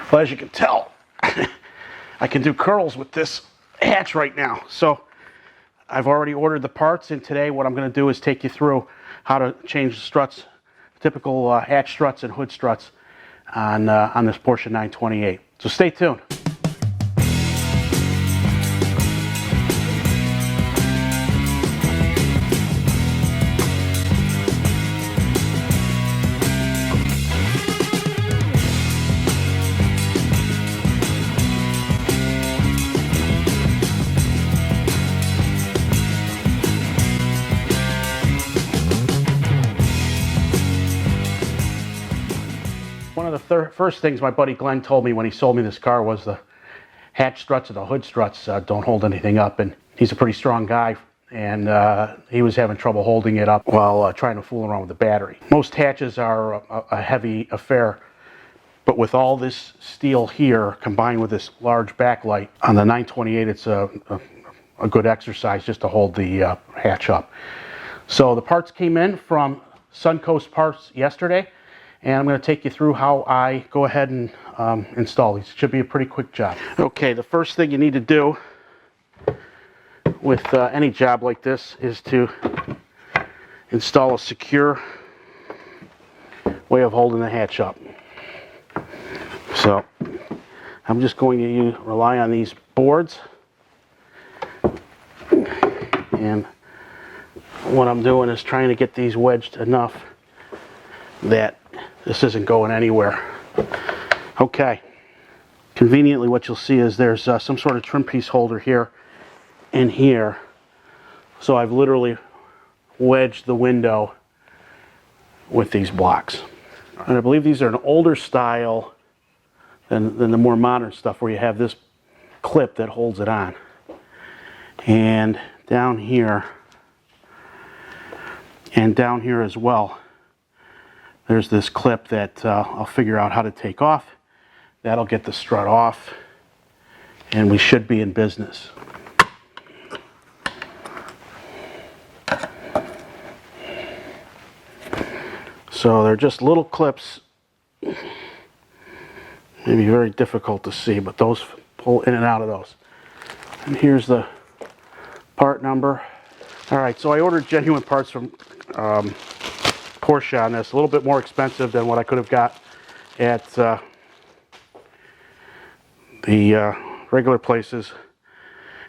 Well, as you can tell, I can do curls with this hatch right now. So I've already ordered the parts, and today what I'm going to do is take you through how to change the struts, typical hatch struts and hood struts on this Porsche 928. So stay tuned. One of the first things my buddy Glenn told me when he sold me this car was the hatch struts and the hood struts don't hold anything up, and he's a pretty strong guy, and he was having trouble holding it up while trying to fool around with the battery. Most hatches are a heavy affair, but with all this steel here combined with this large backlight on the 928, it's a good exercise just to hold the hatch up. So the parts came in from Suncoast Parts yesterday, and I'm going to take you through how I go ahead and install these. It should be a pretty quick job. Okay, the first thing you need to do with any job like this is to install a secure way of holding the hatch up. So I'm just going to rely on these boards, and what I'm doing is trying to get these wedged enough that this isn't going anywhere. Okay, conveniently what you'll see is there's some sort of trim piece holder here and here, so I've literally wedged the window with these blocks. And I believe these are an older style than the more modern stuff where you have this clip that holds it on. And down here and down here as well, there's this clip that I'll figure out how to take off. That'll get the strut off, and we should be in business. So they're just little clips, maybe very difficult to see, but those pull in and out of those. And here's the part number. All right, so I ordered genuine parts from Porsche on this, a little bit more expensive than what I could have got at the regular places.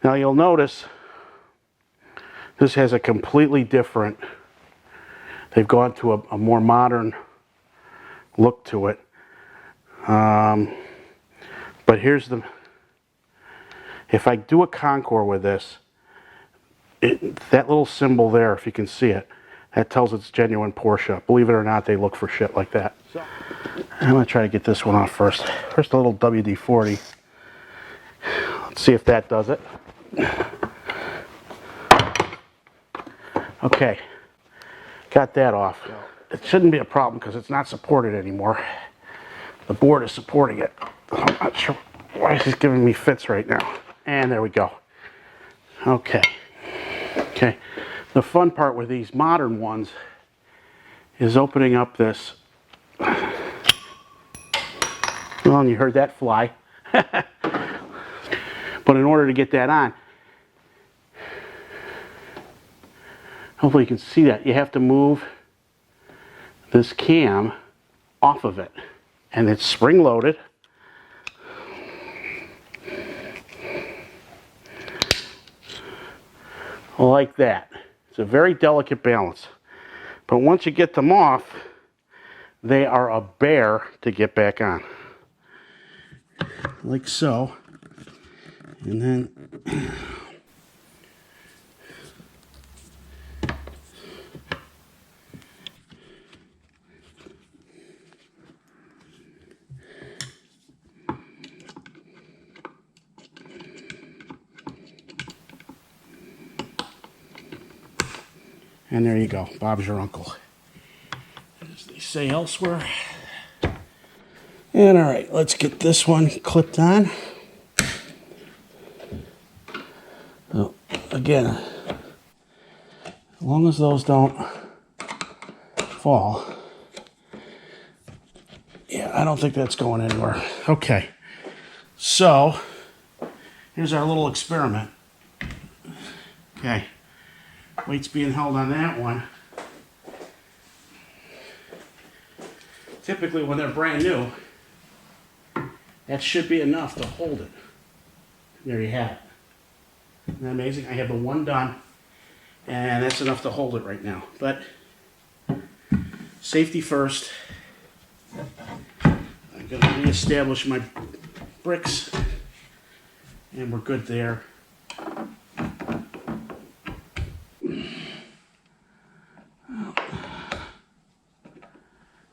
Now you'll notice this has a completely different, they've gone to a more modern look to it. But here's if I do a Concours with this, that little symbol there, if you can see it, that tells it's genuine Porsche. Believe it or not, they look for shit like that. I'm going to try to get this one off first. First a little WD-40. Let's see if that does it. Okay, got that off. It shouldn't be a problem because it's not supported anymore. The board is supporting it. I'm not sure why he's giving me fits right now. And there we go. Okay. Okay. The fun part with these modern ones is opening up this. Well, and you heard that fly. But in order to get that on, hopefully you can see that, you have to move this cam off of it. And it's spring loaded. Like that. It's a very delicate balance. But once you get them off, they are a bear to get back on. Like so. And then and there you go. Bob's your uncle, as they say elsewhere. And all right, let's get this one clipped on. So again, as long as those don't fall, Yeah, I don't think that's going anywhere. Okay, so here's our little experiment. Okay, weight's being held on that one. Typically when they're brand new, that should be enough to hold it. There you have it. Isn't that amazing? I have the one done, and that's enough to hold it right now. But safety first. I'm going to reestablish my bricks, and we're good there.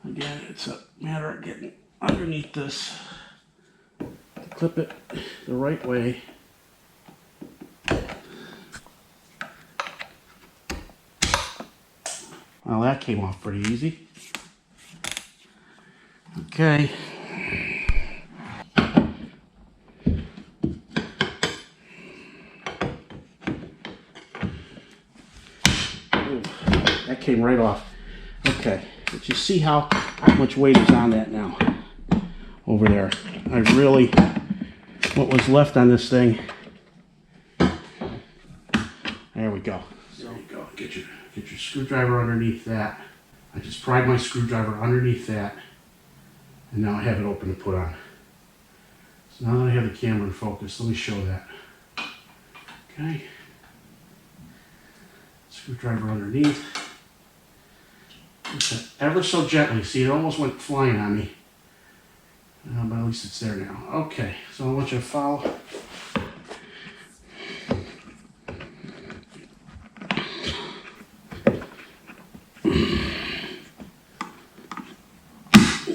Again, it's a matter of getting underneath this, clip it the right way. Well, that came off pretty easy. Okay. Ooh, that came right off. Okay, but you see how much weight is on that now over there. I really, what was left on this thing, there we go. There you go. Get your screwdriver underneath that. I just pried my screwdriver underneath that, and now I have it open to put on. So now that I have the camera in focus, let me show that. Okay. Screwdriver underneath. Ever so gently. See, it almost went flying on me. But at least it's there now. Okay, so I want you to follow.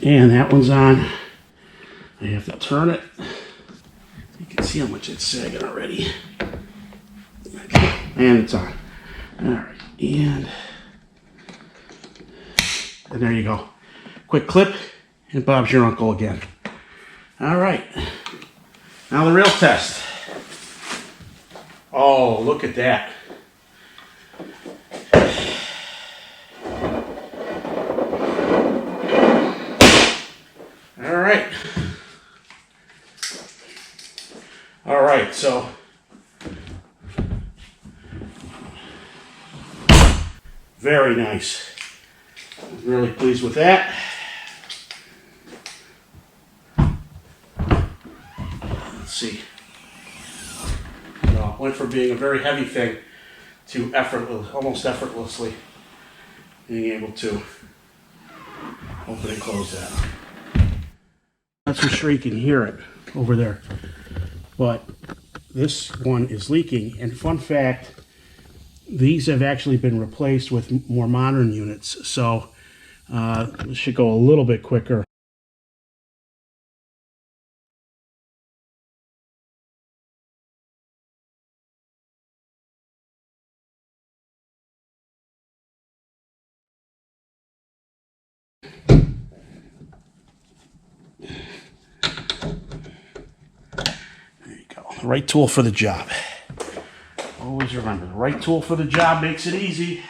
And that one's on. I have to turn it. You can see how much it's sagging already. Okay. And it's on. Alright, and there you go. Quick clip, and Bob's your uncle again. Alright, now the real test. Oh, look at that. Alright, so very nice. I'm really pleased with that. Let's see. So went from being a very heavy thing to almost effortlessly being able to open and close that. That's for sure you can hear it over there. But this one is leaking, and fun fact, these have actually been replaced with more modern units, so this should go a little bit quicker. The right tool for the job. Always remember, the right tool for the job makes it easy.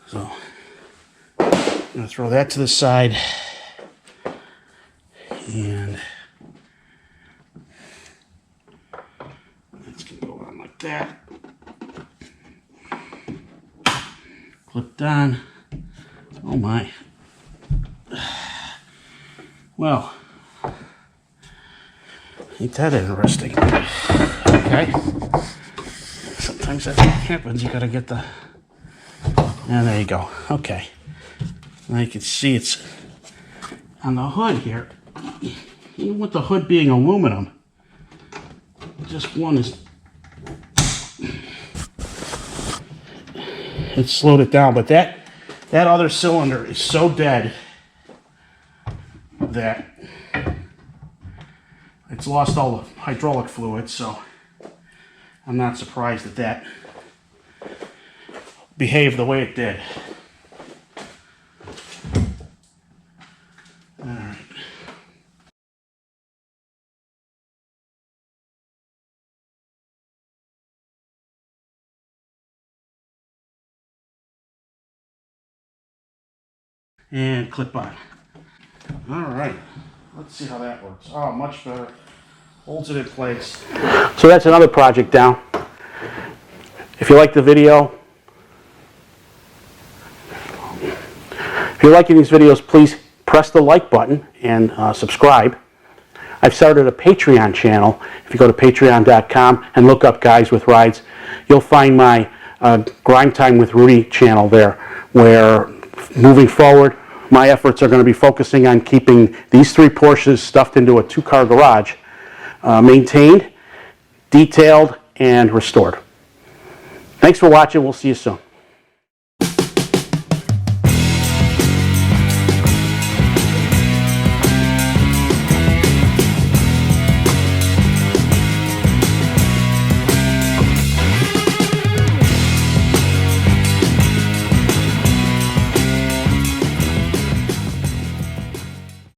So, I'm going to throw that to the side, and that's going to go on like that. Clipped on. Oh my. Well, ain't that interesting? Okay. Sometimes that happens. You got to get the... And there you go. Okay. Now you can see it's on the hood here. Even with the hood being aluminum, just one is... It slowed it down, but that other cylinder is so dead that It's lost all the hydraulic fluid, so I'm not surprised that that behaved the way it did. All right. And clip on. All right. Let's see how that works. Oh, much better. Holds it in place. So that's another project down. If you like the video, if you're liking these videos, please press the like button and subscribe. I've started a Patreon channel. If you go to patreon.com and look up Guys with Rides, you'll find my Grime Time with Rudy channel there, where moving forward, my efforts are going to be focusing on keeping these 3 Porsches stuffed into a 2-car garage, maintained, detailed, and restored. Thanks for watching. We'll see you soon.